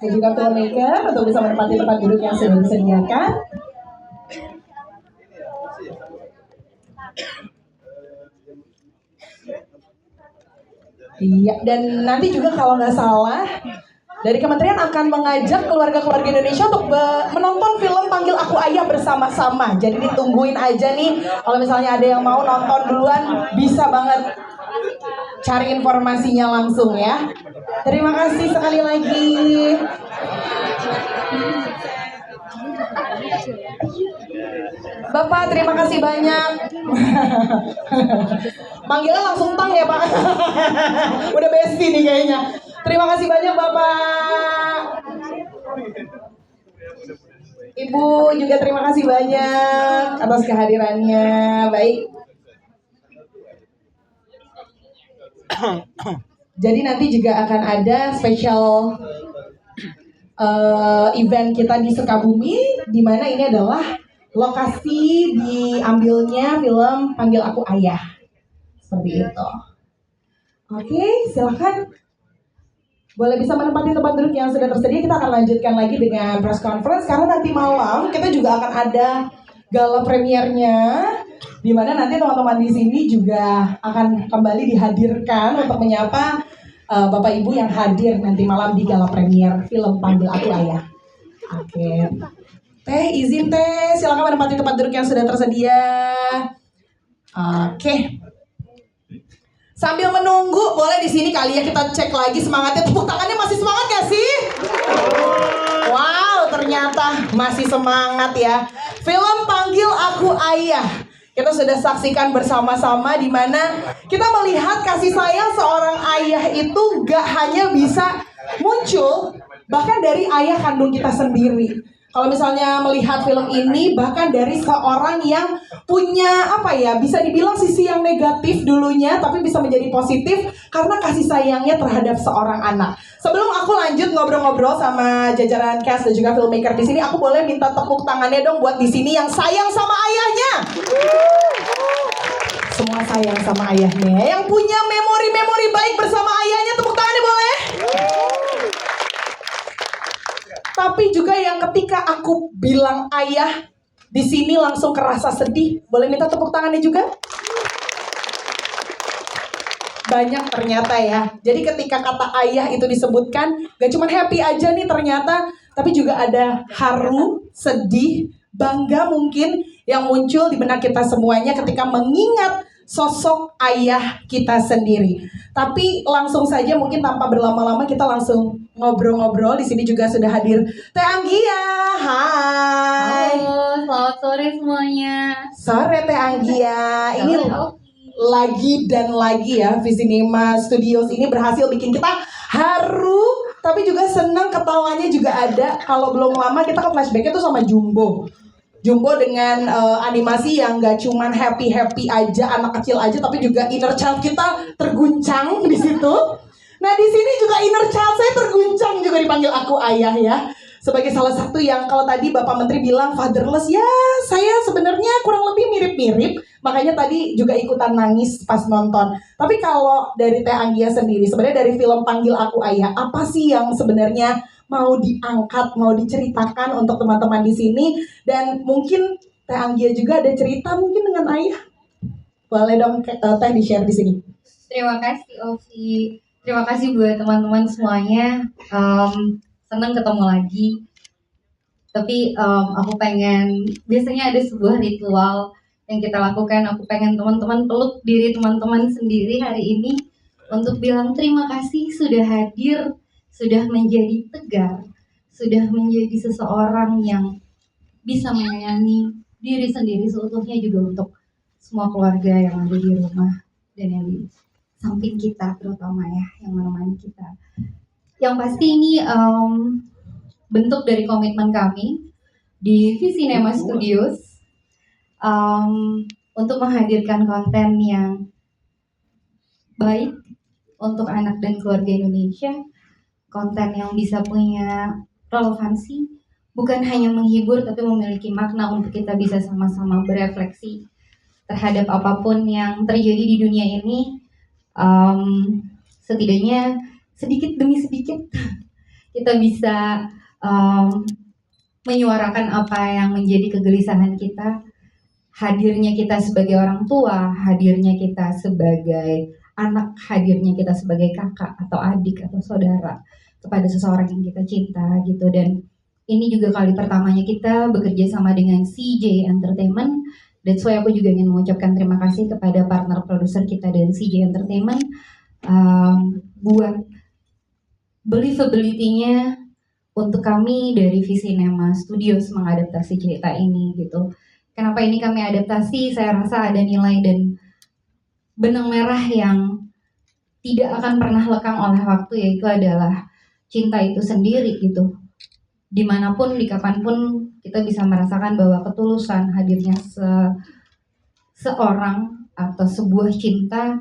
dan juga filmmaker untuk bisa menempati tempat duduk yang sudah disediakan. Iya, dan nanti juga kalau nggak salah dari kementerian akan mengajak keluarga-keluarga Indonesia untuk menonton film Panggil Aku Ayah bersama-sama. Jadi ditungguin aja nih, kalau misalnya ada yang mau nonton duluan, bisa banget cari informasinya langsung ya. Terima kasih sekali lagi. Bapak, terima kasih banyak. Manggilnya langsung tang ya Pak. Udah bestie nih kayaknya. Terima kasih banyak Bapak. Ibu juga terima kasih banyak atas kehadirannya. Baik. Jadi nanti juga akan ada spesial event kita di Sukabumi, di mana ini adalah lokasi diambilnya film Panggil Aku Ayah. Seperti itu. Oke, silakan. Boleh bisa menempati tempat duduk yang sudah tersedia. Kita akan lanjutkan lagi dengan press conference karena nanti malam kita juga akan ada gala premiernya, di mana nanti teman-teman di sini juga akan kembali dihadirkan untuk menyapa Bapak Ibu yang hadir nanti malam di gala premier film Panggil Aku Ayah. Oke. Teh, izin Teh, silakan menempati tempat duduk yang sudah tersedia. Oke. Sambil menunggu, boleh di sini kali ya kita cek lagi semangatnya. Tepuk tangannya masih semangat gak sih? Wow, ternyata masih semangat ya. Film Panggil Aku Ayah. Kita sudah saksikan bersama-sama di mana kita melihat kasih sayang seorang ayah itu gak hanya bisa muncul bahkan dari ayah kandung kita sendiri. Kalau misalnya melihat film ini bahkan dari seorang yang punya bisa dibilang sisi yang negatif dulunya tapi bisa menjadi positif karena kasih sayangnya terhadap seorang anak. Sebelum aku lanjut ngobrol-ngobrol sama jajaran cast dan juga filmmaker di sini, aku boleh minta tepuk tangannya dong buat di sini yang sayang sama ayahnya. Semua sayang sama ayahnya, yang punya memori-memori baik bersama ayahnya, tepuk tangannya boleh. Tapi juga yang ketika aku bilang ayah, di sini langsung kerasa sedih. Boleh minta tepuk tangannya juga? Banyak ternyata ya. Jadi ketika kata ayah itu disebutkan, gak cuma happy aja nih ternyata, tapi juga ada haru, sedih, bangga mungkin yang muncul di benak kita semuanya ketika mengingat sosok ayah kita sendiri. Tapi langsung saja mungkin tanpa berlama-lama kita langsung ngobrol-ngobrol. Di sini juga sudah hadir Teh Anggia. Hai. Halo, selamat sore semuanya. Sore Teh Anggia. Ini lagi dan lagi ya, Visinema Studios ini berhasil bikin kita haru, tapi juga senang, ketawanya juga ada. Kalau belum lama kita ke flashbacknya tuh sama Jumbo dengan animasi yang gak cuman happy aja, anak kecil aja, tapi juga inner child kita terguncang di situ. Nah di sini juga inner child saya terguncang juga dipanggil Aku Ayah ya. Sebagai salah satu yang kalau tadi Bapak Menteri bilang fatherless, ya saya sebenarnya kurang lebih mirip-mirip. Makanya tadi juga ikutan nangis pas nonton. Tapi kalau dari Teh Anggia sendiri, sebenarnya dari film Panggil Aku Ayah, apa sih yang sebenarnya mau diangkat, mau diceritakan untuk teman-teman di sini? Dan mungkin Teh Anggia juga ada cerita mungkin dengan ayah. Boleh dong Teh di-share di sini. Terima kasih Ovi. Terima kasih buat teman-teman semuanya. Senang ketemu lagi. Tapi aku pengen, biasanya ada sebuah ritual yang kita lakukan. Aku pengen teman-teman peluk diri teman-teman sendiri hari ini untuk bilang terima kasih sudah hadir, sudah menjadi tegar, sudah menjadi seseorang yang bisa menyayangi diri sendiri seutuhnya, juga untuk semua keluarga yang ada di rumah dan yang di samping kita, terutama ya yang menemani kita. Yang pasti ini bentuk dari komitmen kami di Visinema Studios untuk menghadirkan konten yang baik untuk anak dan keluarga Indonesia, konten yang bisa punya relevansi, bukan hanya menghibur tapi memiliki makna untuk kita bisa sama-sama berefleksi terhadap apapun yang terjadi di dunia ini. Setidaknya sedikit demi sedikit kita bisa menyuarakan apa yang menjadi kegelisahan kita, hadirnya kita sebagai orang tua, hadirnya kita sebagai anak, hadirnya kita sebagai kakak atau adik atau saudara kepada seseorang yang kita cinta gitu. Dan ini juga kali pertamanya kita bekerja sama dengan CJ Entertainment. That's why aku juga ingin mengucapkan terima kasih kepada partner produser kita dari CJ Entertainment buat believability-nya untuk kami dari Visinema Studios mengadaptasi cerita ini gitu. Kenapa ini kami adaptasi? Saya rasa ada nilai dan benang merah yang tidak akan pernah lekang oleh waktu, yaitu adalah cinta itu sendiri gitu. Dimanapun, di kapanpun kita bisa merasakan bahwa ketulusan hadirnya seorang atau sebuah cinta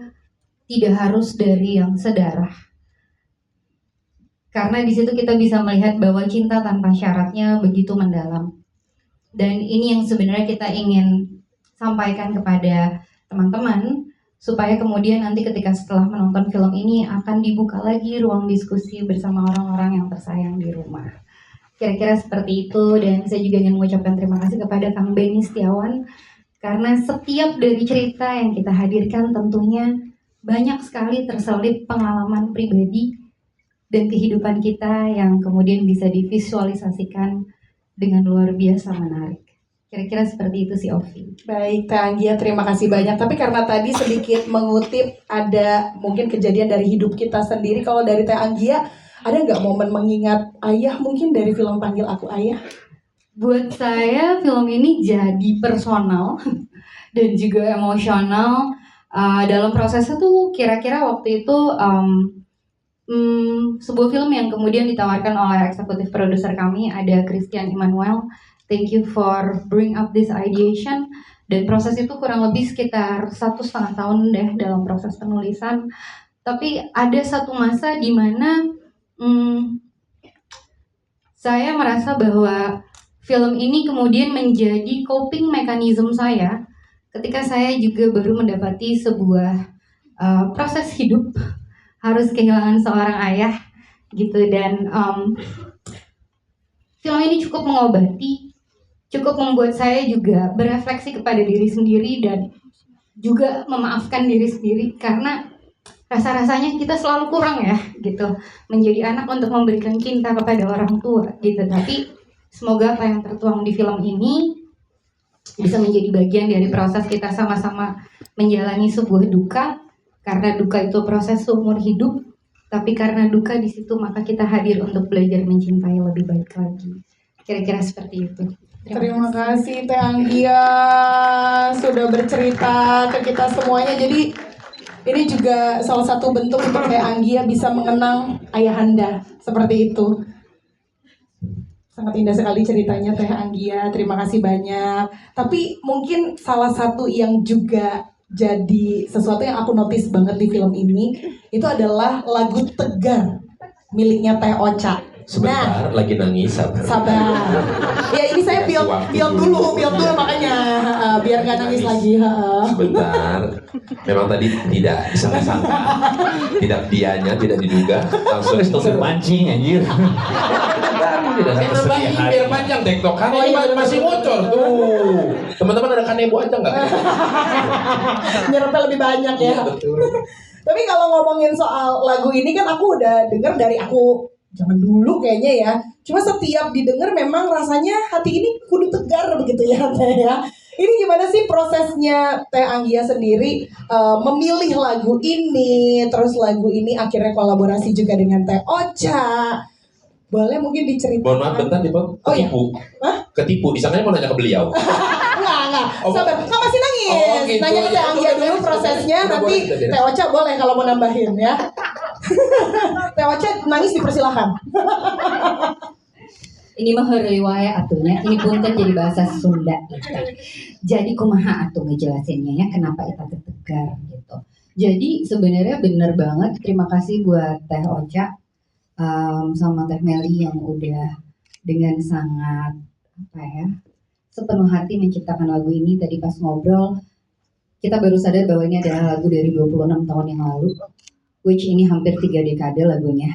tidak harus dari yang sedarah. Karena di situ kita bisa melihat bahwa cinta tanpa syaratnya begitu mendalam. Dan ini yang sebenarnya kita ingin sampaikan kepada teman-teman, supaya kemudian nanti ketika setelah menonton film ini akan dibuka lagi ruang diskusi bersama orang-orang yang tersayang di rumah. Kira-kira seperti itu. Dan saya juga ingin mengucapkan terima kasih kepada Kang Benny Setiawan, karena setiap dari cerita yang kita hadirkan tentunya banyak sekali terselip pengalaman pribadi dan kehidupan kita yang kemudian bisa divisualisasikan dengan luar biasa menarik. Kira-kira seperti itu sih, Ovi. Baik, Teh Anggia, terima kasih banyak. Tapi karena tadi sedikit mengutip ada mungkin kejadian dari hidup kita sendiri. Kalau dari Teh Anggia, ada nggak momen mengingat ayah mungkin dari film Panggil Aku Ayah? Buat saya film ini jadi personal dan juga emosional. Dalam prosesnya tuh kira-kira waktu itu sebuah film yang kemudian ditawarkan oleh eksekutif produser kami, ada Christian Emmanuel. Thank you for bring up this ideation. Dan proses itu kurang lebih sekitar 1,5 tahun deh dalam proses penulisan. Tapi ada satu masa di mana saya merasa bahwa film ini kemudian menjadi coping mechanism saya ketika saya juga baru mendapati sebuah proses hidup, harus kehilangan seorang ayah gitu. Dan film ini cukup mengobati, cukup membuat saya juga berefleksi kepada diri sendiri dan juga memaafkan diri sendiri, karena rasa-rasanya kita selalu kurang ya gitu menjadi anak untuk memberikan cinta kepada orang tua gitu. Tapi semoga apa yang tertuang di film ini bisa menjadi bagian dari proses kita sama-sama menjalani sebuah duka, karena duka itu proses seumur hidup. Tapi karena duka di situ maka kita hadir untuk belajar mencintai lebih baik lagi. Kira-kira seperti itu. Terima kasih Teh Anggia sudah bercerita ke kita semuanya. Jadi ini juga salah satu bentuk untuk Teh Anggia bisa mengenang ayahanda seperti itu. Sangat indah sekali ceritanya Teh Anggia. Terima kasih banyak. Tapi mungkin salah satu yang juga jadi sesuatu yang aku notice banget di film ini itu adalah lagu Tegar miliknya Teh Ocha. Sebentar, lagi nangis, sabar. Sabar. Ya ini saya build dulu makanya biar nggak nangis lagi. Sebentar, memang tadi tidak disangka-sangka, tidak dianya, tidak diduga, langsung Terpancing anjir. tidak ada kesedihan. Biar panjang TikTok, kan ini masih bocor tuh. Teman-teman ada kanebo aja nggak? Nyerempel lebih banyak ya. Iya, betul. Tapi kalau ngomongin soal lagu ini kan aku udah denger dari aku zaman dulu kayaknya ya. Cuma setiap didengar memang rasanya hati ini kudu tegar begitu ya Teh ya. Ini gimana sih prosesnya Teh Anggia sendiri memilih lagu ini, terus lagu ini akhirnya kolaborasi juga dengan Teh Ocha. Boleh mungkin diceritakan? Mohon maaf bentar nih, Pak. Ketipu. Hah? Ketipu, disangkanya mau nanya ke beliau. Enggak. Sabar, kan masih nangis. Oh, gitu. Nanya ke Teh Anggia dulu prosesnya, nanti Teh Ocha boleh kalau mau nambahin ya. Teh Ocha nangis dipersilahkan. Ini mah heureuy wae atunya, ini punten jadi bahasa Sunda gitu. Jadi kumaha atuh ngejelasinnya ya kenapa eta teh tegar gitu. Jadi sebenarnya bener banget, terima kasih buat Teh Ocha sama Teh Meli yang udah dengan sangat sepenuh hati menciptakan lagu ini. Tadi pas ngobrol kita baru sadar bahwa ini adalah lagu dari 26 tahun yang lalu, which ini hampir 3 dekade lagunya.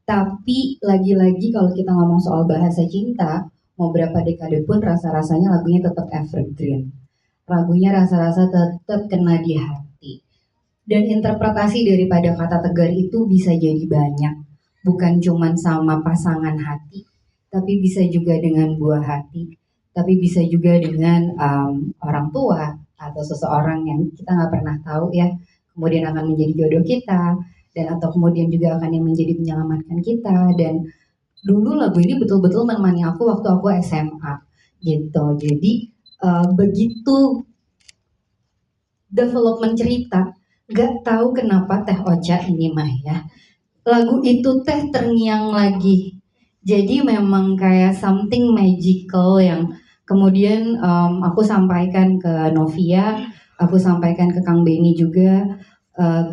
Tapi lagi-lagi kalau kita ngomong soal bahasa cinta, mau berapa dekade pun rasa-rasanya lagunya tetap evergreen. Lagunya rasa-rasa tetap kena di hati. Dan interpretasi daripada kata tegar itu bisa jadi banyak. Bukan cuman sama pasangan hati, tapi bisa juga dengan buah hati. Tapi bisa juga dengan orang tua atau seseorang yang kita nggak pernah tahu ya. Kemudian akan menjadi jodoh kita. Dan atau kemudian juga akan yang menjadi menyelamatkan kita. Dan dulu lagu ini betul-betul menemani aku waktu aku SMA gitu. Jadi begitu development cerita, gak tahu kenapa Teh Ocha ini mah ya, lagu itu teh terngiang lagi. Jadi memang kayak something magical yang kemudian aku sampaikan ke Novia, aku sampaikan ke Kang Beni juga,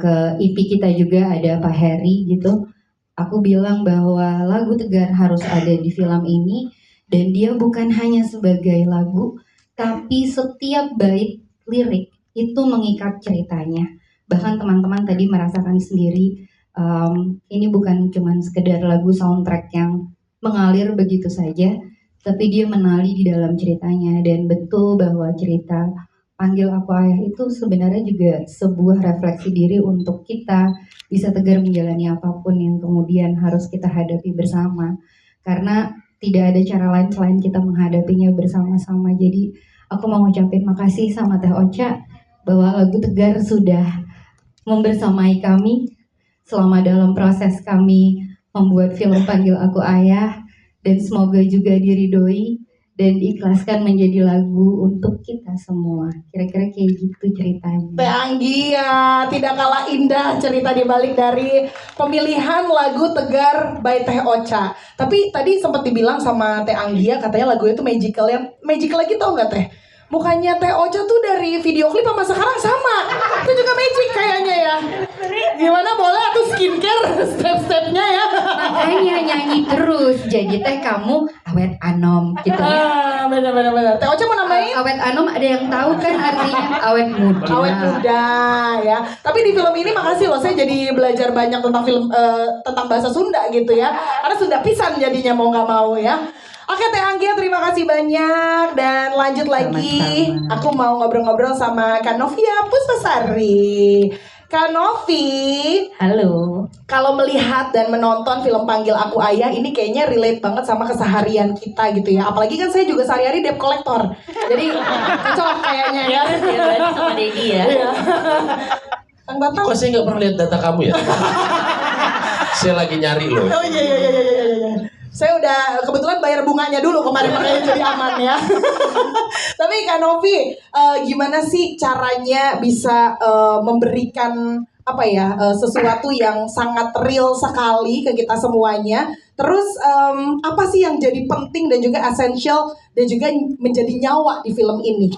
ke IP kita juga ada Pak Heri gitu. Aku bilang bahwa lagu Tegar harus ada di film ini dan dia bukan hanya sebagai lagu, tapi setiap bait lirik itu mengikat ceritanya. Bahkan teman-teman tadi merasakan sendiri, ini bukan cuma sekedar lagu soundtrack yang mengalir begitu saja, tapi dia menali di dalam ceritanya. Dan betul bahwa cerita Panggil Aku Ayah itu sebenarnya juga sebuah refleksi diri untuk kita bisa tegar menjalani apapun yang kemudian harus kita hadapi bersama. Karena tidak ada cara lain selain kita menghadapinya bersama-sama. Jadi aku mau ngucapin makasih sama Teh Ocha bahwa lagu Tegar sudah membersamai kami selama dalam proses kami membuat film Panggil Aku Ayah, dan semoga juga diridhoi dan diikhlaskan menjadi lagu untuk kita semua. Kira-kira kayak gitu ceritanya. Teh Anggia, tidak kalah indah cerita dibalik dari pemilihan lagu Tegar by Teh Ocha. Tapi tadi sempat dibilang sama Teh Anggia katanya lagu itu magical. Yang magical lagi tau nggak Teh? Mukanya Teh Ocha tuh dari video klip sama sekarang sama. Itu juga magic kayaknya ya. Gimana boleh atau skincare step-stepnya ya? Makanya nyanyi terus. Jadi teh kamu awet anom gitu ya. Benar. Teh Ocha mau nambahin? Awet anom ada yang tahu kan artinya awet muda. Awet muda ya. Tapi di film ini makasih loh, saya jadi belajar banyak tentang film tentang bahasa Sunda gitu ya. Karena Sunda pisan jadinya mau nggak mau ya. Oke Teh Anggia, terima kasih banyak dan lanjut lagi. Sama-sama. Aku mau ngobrol-ngobrol sama Kak Novia Puspasari. Kak Novi, Halo. kalau melihat dan menonton film Panggil Aku Ayah ini kayaknya relate banget sama keseharian kita gitu ya. Apalagi kan saya juga sehari-hari debt collector. Jadi cocok kayaknya ya. Ya berarti sama Dedi ya. Iya. Kang Batang. Kok saya nggak pernah lihat data kamu ya? Saya lagi nyari loh. Oh iya. Saya udah kebetulan bayar bunganya dulu kemarin makanya jadi aman ya. Tapi Kak Novi, gimana sih caranya bisa memberikan apa ya sesuatu yang sangat real sekali ke kita semuanya. Terus apa sih yang jadi penting dan juga essential dan juga menjadi nyawa di film ini?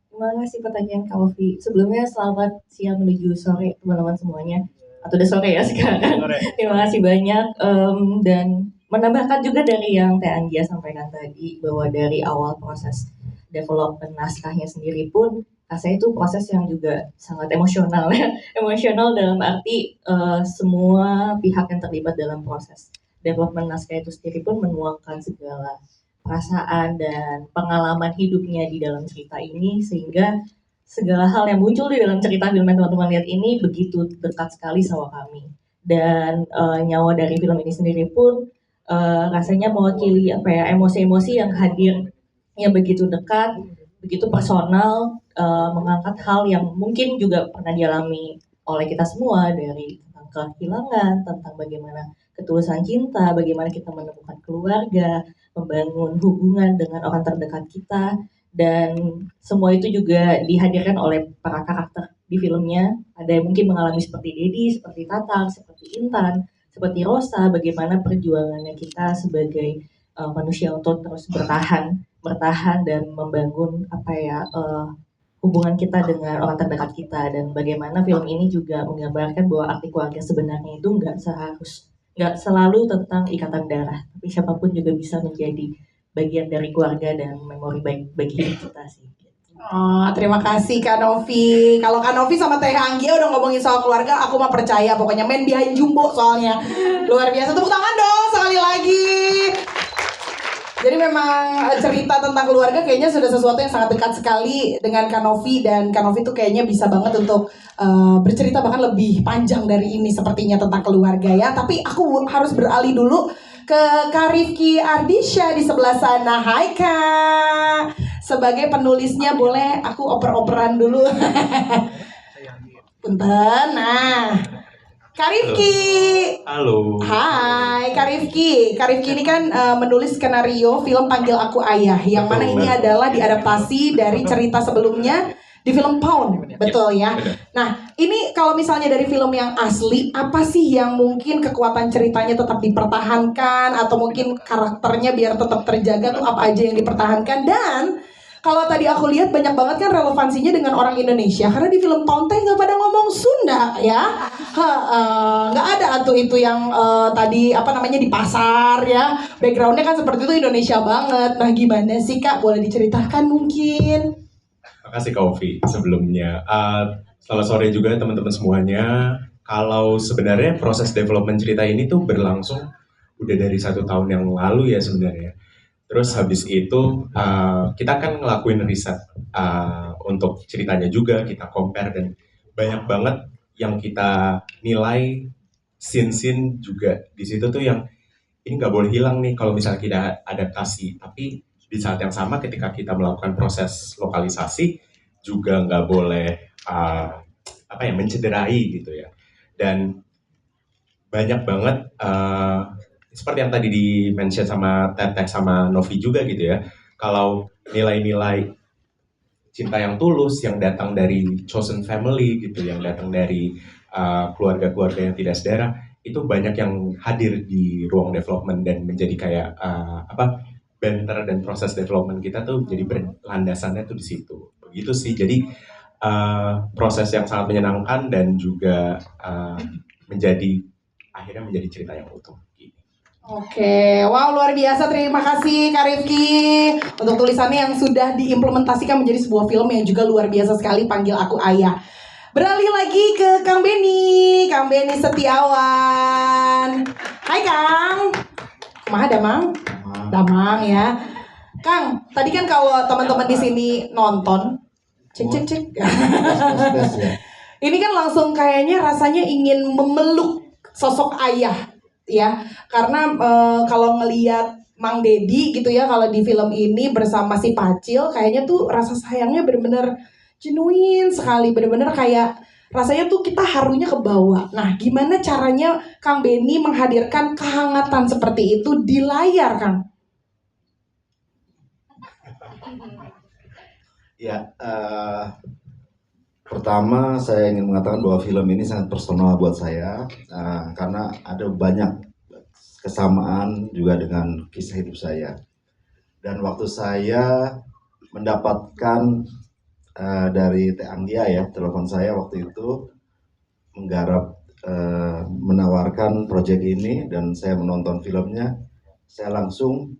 Terima kasih pertanyaan Kak Ovi. Sebelumnya selamat siang menuju sore teman-teman semuanya. Atau udah sore ya sekarang. Terima kasih banyak. Dan menambahkan juga dari yang Teh Anggia sampaikan tadi, bahwa dari awal proses development naskahnya sendiri pun rasanya itu proses yang juga sangat emosional ya. Emosional dalam arti semua pihak yang terlibat dalam proses development naskah itu sendiri pun menuangkan segala perasaan dan pengalaman hidupnya di dalam cerita ini, sehingga segala hal yang muncul di dalam cerita film yang teman-teman lihat ini begitu dekat sekali sama kami. Dan nyawa dari film ini sendiri pun rasanya mewakili apa ya, emosi-emosi yang hadir yang begitu dekat, begitu personal, mengangkat hal yang mungkin juga pernah dialami oleh kita semua, dari tentang kehilangan, tentang bagaimana ketulusan cinta, bagaimana kita menemukan keluarga, membangun hubungan dengan orang terdekat kita, dan semua itu juga dihadirkan oleh para karakter di filmnya. Ada yang mungkin mengalami seperti Dedi, seperti Tatang, seperti Intan, seperti Rosa, bagaimana perjuangannya kita sebagai manusia untuk terus bertahan dan membangun apa ya hubungan kita dengan orang terdekat kita, dan bagaimana film ini juga menggambarkan bahwa arti keluarga sebenarnya itu nggak selalu tentang ikatan darah, tapi siapapun juga bisa menjadi bagian dari keluarga dan memori baik bagi hidup kita sih. Oh, terima kasih Kak Novi. Kalau Kak Novi sama Teh Anggia udah ngomongin soal keluarga, aku mah percaya pokoknya main behind jumbo soalnya. Luar biasa, tepuk tangan dong sekali lagi. Jadi memang cerita tentang keluarga kayaknya sudah sesuatu yang sangat dekat sekali dengan Kak Novi, dan Kak Novi tuh kayaknya bisa banget untuk bercerita bahkan lebih panjang dari ini sepertinya tentang keluarga ya. Tapi aku harus beralih dulu ke Kak Rifki Ardisha di sebelah sana. Hai Kak. Sebagai penulisnya boleh aku oper-operan dulu. Punten. Nah, Kak Rifki. Halo. Hai, Kak Rifki. Kak Rifki ini kan menulis skenario film Panggil Aku Ayah, yang mana ini adalah diadaptasi dari cerita sebelumnya di film Pound, betul ya? Nah, ini kalau misalnya dari film yang asli, apa sih yang mungkin kekuatan ceritanya tetap dipertahankan, atau mungkin karakternya biar tetap terjaga tuh apa aja yang dipertahankan? Dan kalau tadi aku lihat banyak banget kan relevansinya dengan orang Indonesia, karena di film Pound teh nggak pada ngomong Sunda ya, nggak ada tuh itu yang tadi apa namanya di pasar ya, backgroundnya kan seperti itu Indonesia banget. Nah gimana sih Kak, boleh diceritakan mungkin? Makasih Kak Ovi sebelumnya. Selamat sore juga teman-teman semuanya. Kalau sebenarnya proses development cerita ini tuh berlangsung udah dari 1 tahun yang lalu ya sebenarnya. Terus habis itu kita kan ngelakuin riset untuk ceritanya juga, kita compare dan banyak banget yang kita nilai scene-scene juga di situ tuh yang ini nggak boleh hilang nih kalau misalnya kita adaptasi. Tapi di saat yang sama ketika kita melakukan proses lokalisasi juga nggak boleh mencederai gitu ya. Dan banyak banget seperti yang tadi di-mention sama Teteh sama Novi juga gitu ya. Kalau nilai-nilai cinta yang tulus yang datang dari chosen family gitu, yang datang dari keluarga-keluarga yang tidak sedara, itu banyak yang hadir di ruang development dan menjadi kayak banter, dan proses development kita tuh jadi landasannya tuh di situ. Begitu sih. Jadi proses yang sangat menyenangkan dan juga akhirnya menjadi cerita yang utuh. Oke, wow luar biasa, terima kasih Kak Rifki untuk tulisannya yang sudah diimplementasikan menjadi sebuah film yang juga luar biasa sekali, Panggil Aku Ayah. Beralih lagi ke Kang Beni Setiawan. Hai Kang. Kumaha Damang? Damang ya. Kang, tadi kan kalau teman-teman di sini nonton, cek. Ini kan langsung kayaknya rasanya ingin memeluk sosok ayah ya, karena kalau ngelihat Mang Dedi gitu ya, kalau di film ini bersama si Pacil, kayaknya tuh rasa sayangnya bener-bener genuine sekali, bener-bener kayak rasanya tuh kita harunya ke bawah. Nah, gimana caranya Kang Beni menghadirkan kehangatan seperti itu di layar, Kang? Ya, pertama saya ingin mengatakan bahwa film ini sangat personal buat saya, karena ada banyak kesamaan juga dengan kisah hidup saya. Dan waktu saya mendapatkan dari Teh Anggia ya, telepon saya waktu itu menggarap, menawarkan proyek ini, dan saya menonton filmnya, saya langsung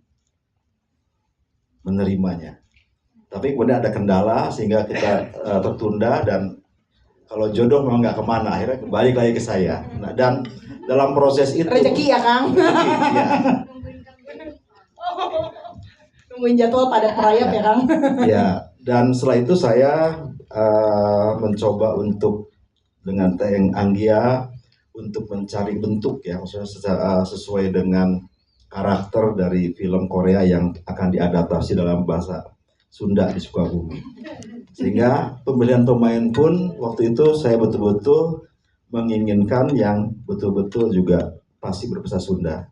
menerimanya. Tapi kemudian ada kendala sehingga kita tertunda, dan kalau jodoh memang nggak kemana, akhirnya balik lagi ke saya. Nah, dan dalam proses itu rezeki ya Kang. Ya. Nungguin jadwal pada perayap ya Kang. Ya, dan setelah itu saya mencoba untuk dengan Teh Anggia untuk mencari bentuk ya, maksudnya sesuai dengan karakter dari film Korea yang akan diadaptasi dalam bahasa Sunda di Sukabumi. Sehingga pemilihan pemain pun waktu itu saya betul-betul menginginkan yang betul-betul juga pasti berbahasa Sunda.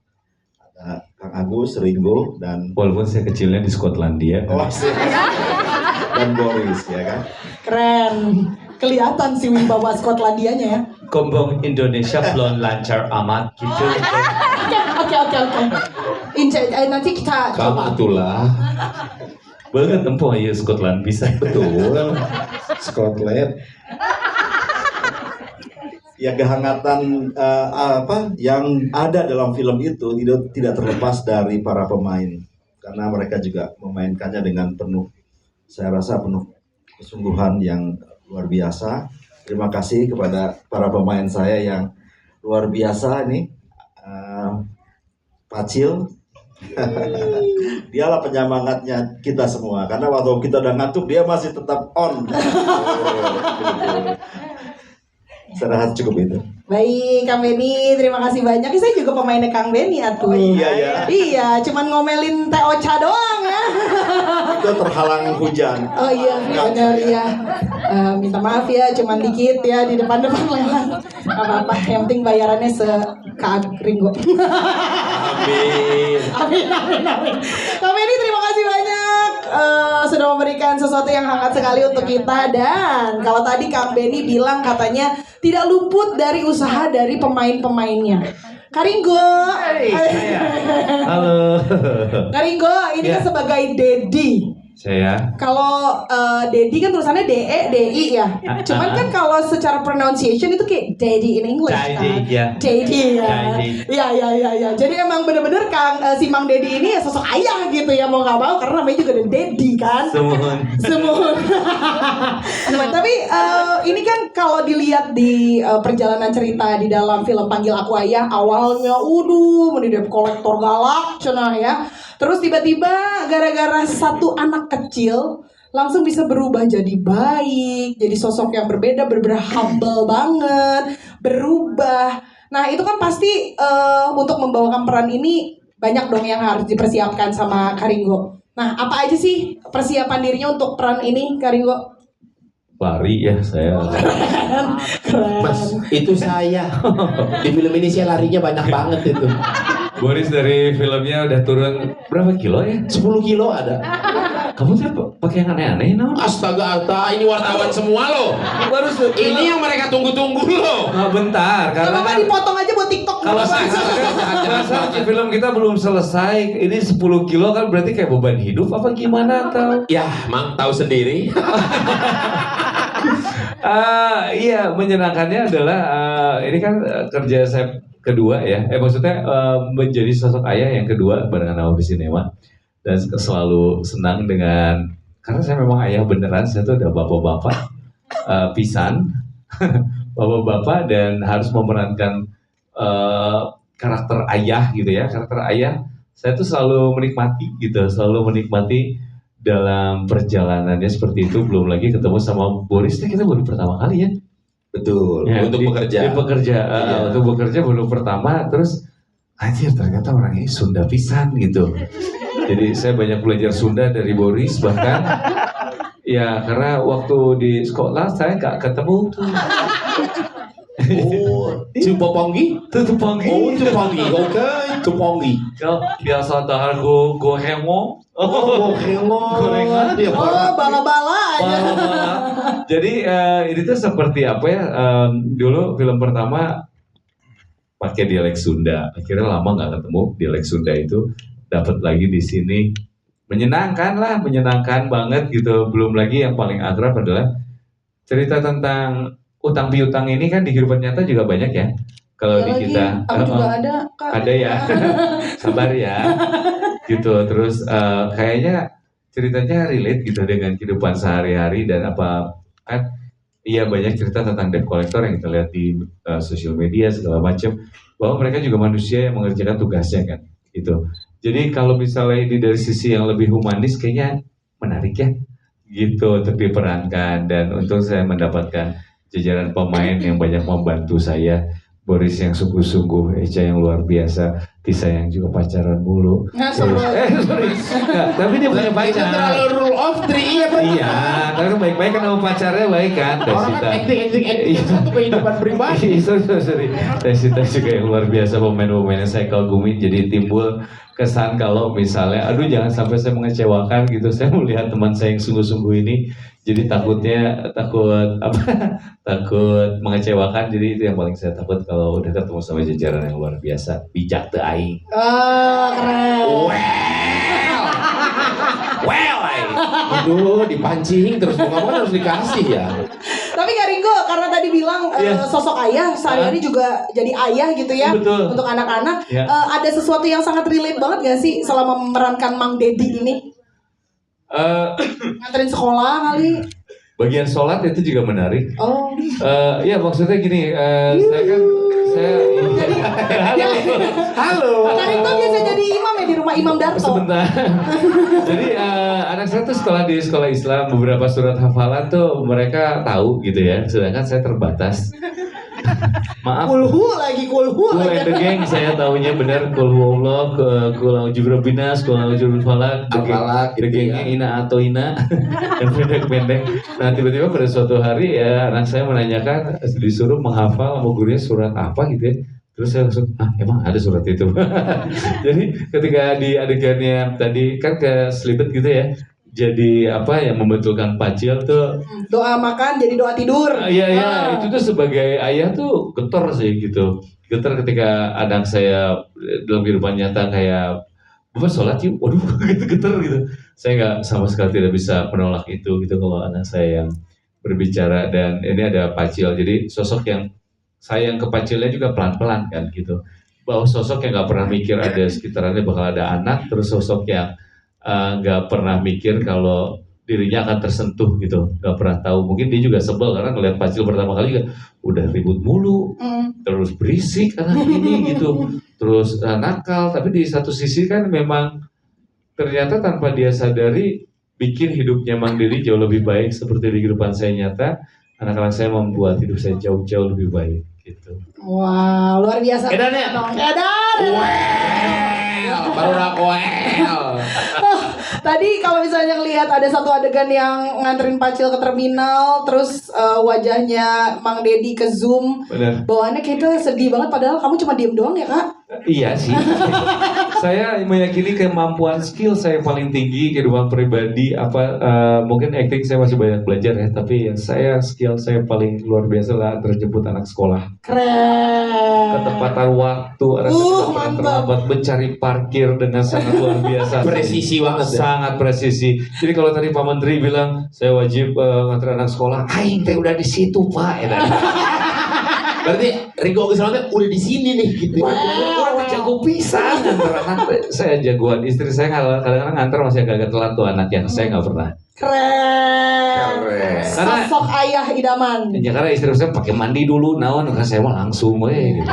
Ada Kang Agus, Ringo, dan Walaupun saya kecilnya di Skotlandia. Dan Boris ya kan. Keren. Kelihatan sih wibawa Skotlandianya ya. Kombong Indonesia belum lancar amat gitu. Oke. Nanti kita coba. Kamu itulah. Banget tempuh ya Scotland bisa betul. Scotland. Ya, kehangatan yang ada dalam film itu tidak terlepas dari para pemain, karena mereka juga memainkannya dengan penuh, saya rasa penuh kesungguhan yang luar biasa. Terima kasih kepada para pemain saya yang luar biasa nih. Pacil, dialah penyemangatnya kita semua. Karena waktu kita udah ngantuk, dia masih tetap on. Saya rasa cukup itu. Baik, Kang Benny, terima kasih banyak. Saya juga pemainnya Kang Benny atuh. Oh, iya ya. Iya, cuman ngomelin Teh Ocha doang ya. Itu terhalang hujan. Oh iya, benar ya. Minta maaf ya, cuman dikit ya di depan-depan lelang. Gak apa-apa, yang penting bayarannya Kak Ringo. Amin. Amin. Kang Benny, terima kasih banyak sudah memberikan sesuatu yang hangat sekali untuk kita. Dan kalau tadi Kang Benny bilang katanya tidak luput dari usaha dari pemain-pemainnya. Karinggo. Halo. Karinggo, ini kan sebagai Dedi. Saya. Kalau Dedi kan tulisannya DE ya. Cuman kan kalau secara pronunciation itu kayak Daddy in English kan. Daddy, ya. Daddy ya. Daddy. Iya. Jadi emang bener-bener si Mang Dedi ini ya sosok ayah gitu ya, mau nggak mau karena namanya juga ada Dedi kan. Semun. Tapi ini kan kalau dilihat di perjalanan cerita di dalam film Panggil Aku Ayah, awalnya menjadi kolektor galak cenah ya. Terus tiba-tiba gara-gara satu anak kecil langsung bisa berubah jadi baik, jadi sosok yang berbeda, bener-bener humble banget, berubah. Nah itu kan pasti untuk membawakan peran ini banyak dong yang harus dipersiapkan sama Karinggo. Nah apa aja sih persiapan dirinya untuk peran ini, Karinggo? Lari ya saya. Keren. Mas, itu saya. Di film ini saya larinya banyak banget itu. Boris dari filmnya udah turun berapa kilo ya? 10 kilo ada. Kamu tuh pakai yang aneh-aneh naon? Astaga, ini wartawan semua loh. Baru Ini yang mereka tunggu-tunggu loh. Nah, bentar, karena Kenapa kan dipotong aja buat TikTok? kalau masa film kita belum selesai, ini 10 kilo kan berarti kayak beban hidup apa gimana atau? Ya, Mang tahu sendiri. Iya, menyenangkannya adalah ini kan kerja saya kedua ya. Maksudnya menjadi sosok ayah yang kedua barengan sama Visinema, dan selalu senang dengan karena saya memang ayah beneran. Saya tuh udah bapak-bapak pisan, bapak-bapak, dan harus memerankan karakter ayah gitu ya. Karakter ayah saya tuh selalu menikmati gitu, selalu menikmati dalam perjalanannya seperti itu. Belum lagi ketemu sama Boris, kita baru pertama kali ya. Betul, Ya, untuk bekerja. Iya. Untuk bekerja baru pertama, terus anjir ternyata orang ini Sunda pisan gitu. Jadi saya banyak belajar Sunda dari Boris, bahkan ya karena waktu di sekolah saya nggak ketemu tuh. Oh, Cupoponggi? Tuponggi. Oh, Cuponggi. Oke, Cuponggi. Biasa dahar go hemo. Gorengan. Oh, bala-bala aja. Jadi ini tuh seperti apa ya? Dulu film pertama pakai dialek Sunda. Akhirnya lama nggak ketemu dialek Sunda itu. Dapat lagi di sini. Menyenangkan banget gitu. Belum lagi yang paling akrab adalah cerita tentang utang piutang ini kan di kehidupan nyata juga banyak ya. Kalau di kita, aku juga ada, Kak. ada ya. Sabar ya. Gitu. Terus kayaknya ceritanya relate gitu dengan kehidupan sehari-hari dan apa kan. Iya, banyak cerita tentang debt collector yang kita lihat di sosial media segala macam, bahwa mereka juga manusia yang mengerjakan tugasnya kan gitu. Jadi kalau misalnya ini dari sisi yang lebih humanis kayaknya menarik ya gitu untuk diperankan. Dan untung saya mendapatkan jajaran pemain yang banyak membantu saya. Boris yang sungguh-sungguh, Echa yang luar biasa, Tisa yang juga pacaran mulu. Nah, Terus, sorry. Nggak, tapi dia punya Itu pacar. terlalu rule of three, iya Pak. Iya, tapi kan baik-baik kan sama pacarnya baik kan. Orang kan Desita. acting Iya. satu kehidupan pribadi. Sorry. Desita juga yang luar biasa, pemain-pemain yang saya kagumi. Jadi timbul kesan kalau misalnya, aduh jangan sampai saya mengecewakan gitu. Saya melihat teman saya yang sungguh-sungguh ini, jadi takut mengecewakan. Jadi itu yang paling saya takut kalau udah ketemu sama jajaran yang luar biasa, bijak teu aing. Oh, keren. Aduh, dipancing terus mau harus dikasih ya. Tapi Kak Ringo, karena tadi bilang sosok ayah, sehari-hari juga jadi ayah gitu ya. Betul. Untuk anak-anak. Ya. Ada sesuatu yang sangat relate banget gak sih selama memerankan Mang Dedi ini? Nganterin sekolah kali? bagian sholat itu juga menarik. Oh. Ya maksudnya gini, saya halo. Karim tuh biasa jadi imam ya di rumah Imam Darto. Sebentar. Jadi anak saya tuh sekolah di sekolah Islam, beberapa surat hafalan tuh mereka tahu gitu ya, sedangkan saya terbatas. Maaf. Kulhu lagi. Kul and the gang saya tahunya benar kul huwallah, kul a'udzu birabbin nas, kul a'udzu birabbil falaq, the gangnya ina atau ina yang pendek-pendek. Nah tiba-tiba pada suatu hari ya anak saya menanyakan disuruh menghafal sama gurunya surat apa gitu ya. Terus saya langsung, emang ada surat itu? Jadi ketika di adegannya tadi kan ke selibet gitu ya. Jadi apa yang membetulkan pacil tuh Doa makan jadi doa tidur. Iya, itu tuh sebagai ayah tuh getar sih gitu. Getar ketika anak saya dalam kehidupan nyata kayak Bapak sholat yuk, waduh gitu getar gitu. Saya nggak sama sekali tidak bisa menolak itu gitu kalau anak saya yang berbicara dan ini ada pacil. Jadi sosok yang sayang ke pacilnya juga pelan-pelan kan gitu. Bahwa sosok yang nggak pernah mikir ada sekitarnya bakal ada anak, terus sosok yang nggak pernah mikir kalau dirinya akan tersentuh gitu, nggak pernah tahu. Mungkin dia juga sebel karena ngeliat pacil pertama kali juga udah ribut mulu, terus berisik anak ini gitu, terus nakal. Tapi di satu sisi kan memang ternyata tanpa dia sadari bikin hidupnya Mang Dedi jauh lebih baik seperti di kehidupan saya nyata. Anak-anak saya membuat hidup saya jauh-jauh lebih baik gitu. Wow, luar biasa. Edan ya? Baru rakoel. Tadi kalau misalnya ngelihat ada satu adegan yang nganterin Pacil ke terminal, terus wajahnya Mang Dedi ke zoom, Benar. bawaannya kita sedih banget. Padahal kamu cuma diem doang ya kak? Iya sih. Saya meyakini kemampuan skill saya paling tinggi kehidupan pribadi mungkin acting saya masih banyak belajar ya, tapi skill saya paling luar biasa lah terjemput anak sekolah. Keren. Ketepatan waktu, ada ketepatan terlambat, mencari parkir dengan sangat luar biasa. Presisi banget ya. Sangat presisi. Jadi kalau tadi Pak Menteri bilang saya wajib nganter anak sekolah, aing teh udah di situ Pak. Ya, Berarti Ringo Agus Rahman udah di sini nih gitu. Orang jago pisan nganter anak. Saya jagoan, istri saya kadang-kadang nganter masih agak telat tuh anaknya. Saya nggak pernah. Keren. Karena- Sosok ayah idaman. Ya karena istri saya pakai mandi dulu, naon karena saya mah langsung gitu.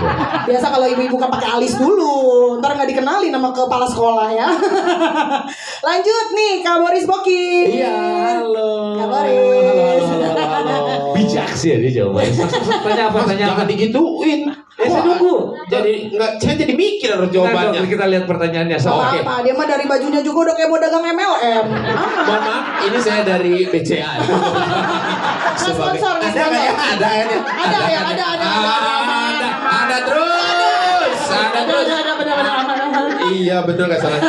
Biasa kalau ibu-ibu kan pakai alis dulu, ntar nggak dikenalin sama kepala sekolah ya. Lanjut nih, Kak Boris Boki. Iya, halo. Kak Boris. Halo. Bijak sih ya dia jawabannya. Tanya apa? Tanya apa? Jangan digituin. Saya nunggu. Jadi saya jadi mikir harus jawabannya. Nah, kita lihat pertanyaannya. Gak Oke. apa, dia mah dari bajunya juga udah kayak mau dagang MLM. Mohon maaf, ini saya dari BCA. Sponsor, Ada nggak ya? Ada ya? Ada ya, ada. Ada terus. Ada terus. Ada, benar-benar. Iya betul nggak salah.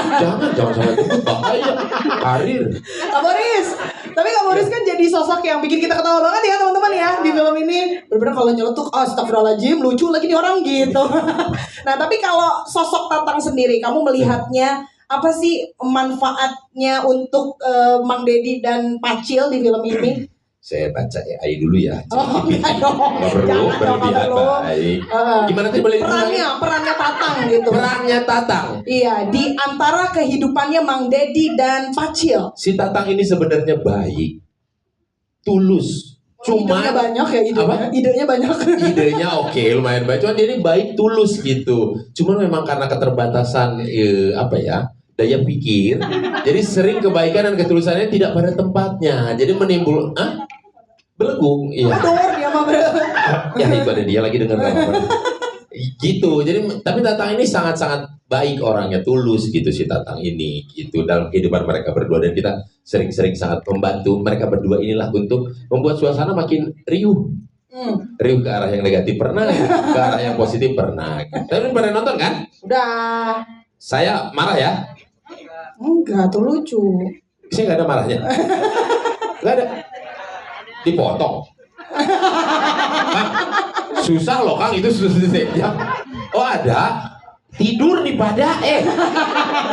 Jangan salah itu bahaya. Karir. Kak Boris, tapi Kak Boris kan jadi sosok yang bikin kita ketawa banget ya teman-teman ya di film ini. Bener-bener kalau nyeletuk, astagfirullahaladzim, lucu lagi nih orang gitu. Nah tapi kalau sosok Tatang sendiri, kamu melihatnya apa sih manfaatnya untuk Mang Dedi dan Pacil di film ini? Saya baca AI dulu ya. Oh enggak dong, Nggak perlu jangan dong, nggak berlebihan perlu. baik. Heeh. Gimana tadi boleh diulangi? Perannya Tatang gitu. Perannya Tatang. Iya, di antara kehidupannya Mang Dedi dan Pacil. Si Tatang ini sebenarnya baik, tulus. Idenya Cuma banyak ya idenya. Apa? Idenya banyak. idenya oke, lumayan baik. Cuma dia ini baik, tulus gitu. Cuman memang karena keterbatasan daya pikir, jadi sering kebaikan dan ketulusannya tidak pada tempatnya. Jadi menimbul belegung. Iya. Betul dia mah bro. Ya ibadah dia lagi dengar gitu. Jadi tapi Tatang ini sangat-sangat baik orangnya, tulus gitu si Tatang ini gitu dalam kehidupan mereka berdua, dan kita sering-sering sangat membantu mereka berdua inilah untuk membuat suasana makin riuh. Riuh ke arah yang negatif pernah, ke arah yang positif pernah. Tapi pernah nonton kan? Udah. Saya marah ya? Enggak, tuh lucu. Saya nggak ada marahnya. Nggak ada. Dipotong. Hah? Susah loh Kang, itu susah. Oh ada. Tidur nih pada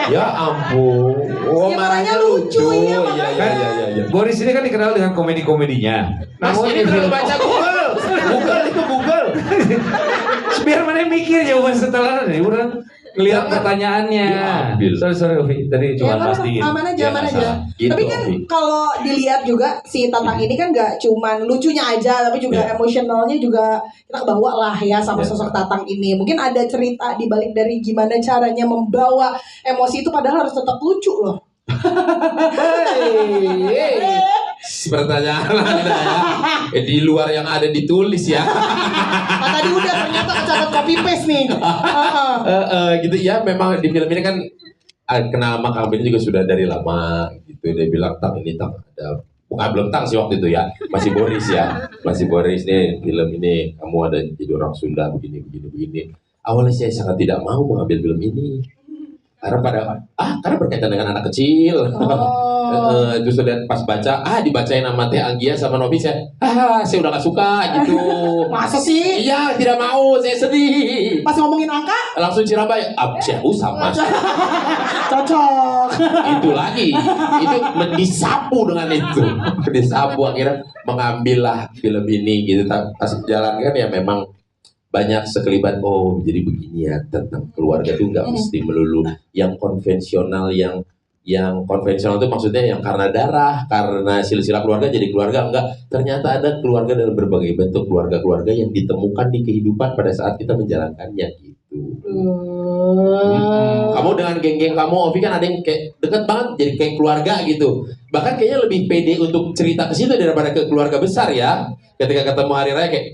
ya ampun. Oh Ya, marahnya marahnya lucu. lucu, iya, Iya iya. Boris ini kan dikenal dengan komedi-komedinya. Mas ini terlalu baca Google itu Google. Biar mana mikir jawaban setelah ini orang Ngelihat pertanyaannya. Diambil. Sorry Ovi, tadi Ya, cuma pastiin. aman aja, Ya, aman nggak aja. salah. Gitu, Tapi kan Ovi. kalau dilihat juga si Tatang ini kan gak cuman lucunya aja, tapi juga Ya. emosionalnya juga kita kebawa lah ya sama Ya. sosok Tatang ini. Mungkin ada cerita di balik dari gimana caranya membawa emosi itu padahal harus tetap lucu loh. Pertanyaan Anda ya. Di luar yang ada ditulis ya. Nah, tadi udah ternyata kecatat copy paste nih. Gitu ya, memang di film ini kan kenal sama Kang Ben juga sudah dari lama gitu. Dia bilang Tang ini Tang ada, bukan belum Tang sih waktu itu ya, masih Boris ya, masih Boris nih film ini kamu ada jadi orang Sunda begini. Awalnya saya sangat tidak mau mengambil film ini karena berkaitan dengan anak kecil. Terus lihat pas baca, dibacain sama Teh Anggia sama Novi, saya udah gak suka gitu. Masa sih? Iya, tidak mau, saya sedih. Pas ngomongin angka, Langsung Cirambay, saya sama. cocok. Itu lagi, itu disapu dengan itu. Disapu akhirnya mengambillah film ini gitu. Pas jalan kan ya memang banyak sekelibat, jadi begini ya tentang keluarga itu nggak mesti melulu yang konvensional, yang konvensional itu maksudnya yang karena darah, karena silsilah keluarga jadi keluarga, enggak. Ternyata ada keluarga dalam berbagai bentuk, keluarga-keluarga yang ditemukan di kehidupan pada saat kita menjalankannya gitu. Kamu dengan geng-geng kamu, Ovi kan ada yang kayak deket banget jadi kayak keluarga gitu. Bahkan kayaknya lebih pede untuk cerita ke situ daripada ke keluarga besar ya. Ketika ketemu hari raya kayak